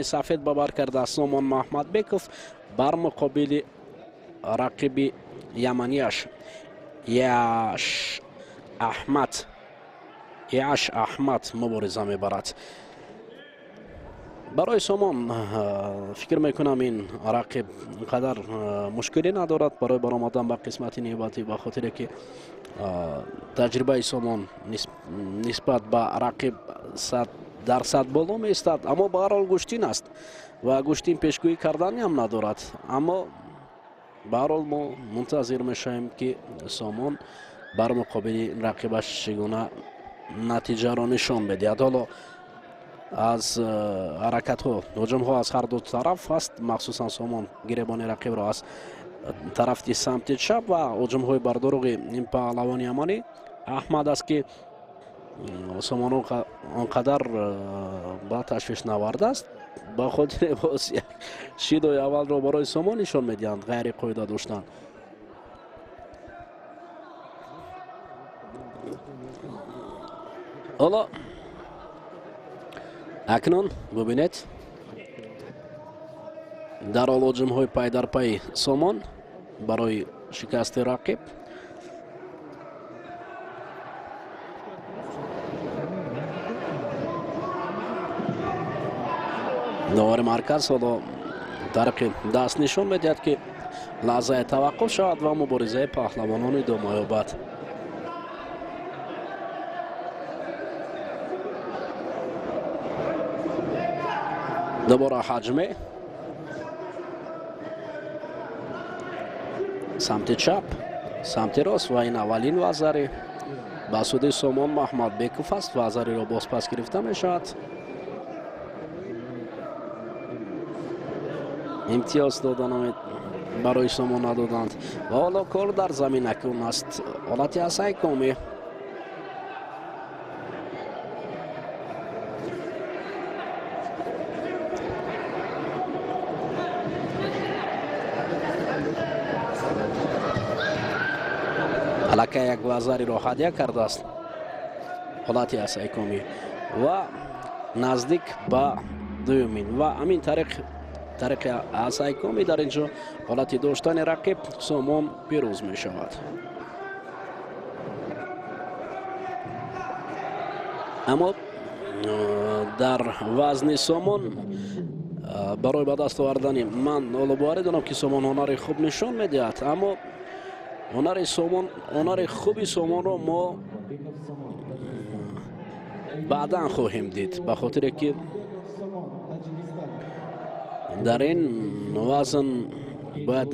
سفید ببر کرده سامان محمدبekov بر مقابل رقیب یمنیش یاش احمد مبارزه میبرد. برای سامان فکر میکنم این رقیب قدر مشکلی ندارد برای برآمدن به قسمت نیابتی، به خاطر که تجربه سامان نسبت به رقیب 100% بالا می استد، اما به هر حال گوشتین است و گوشتین پیشگویی کردنی هم ندارد. اما به هر حال ما منتظر میشیم که سامان بر مقابل رقیبش چگونه نتیجه را نشان بدهد. حالا از حرکت ها هجوم ها از هر دو طرف است، مخصوصا سامان گریبان رقیب را از طرف سمت چپ و هجوم های بر دروغ این پهلوان یمنی احمد است که سامان آنقدر با تشویش نورده است، با خود باز یک شیدوی اول را برای سامان نشان میدهند غیر قاعده داشتن. حالا اکنون ببینید در حال هجوم های پای در پای سامان برای شکست رقیب. داور مرکز حالا طرق دست نشان میدهد که لحظه توقف شود و مبارزه پهلوانان ادامه یابد. دوباره حجمه سمت چپ سمت راست و این اولین وزری به سود سامان محمدبekov است. وزری را باز پس گرفته می شود. امتیاز دادن برای سامان ندادند و حالا کار در زمین اکنون است. حالت اسای کامی علاقه یک وزاری را هدیه کرده است. حالت اسای کامی و نزدیک به دومین و همین طریق اسای کامی در اینجا حالت داشتن رقیب سامان پیروز می شود. اما در وزن سامان برای به دست آوردن من باور دارم که سامان هنر خوب نشان میدهد، اما هنر خوبی سامان را ما بعدا خواهیم دید، به خاطر که در این وزن باید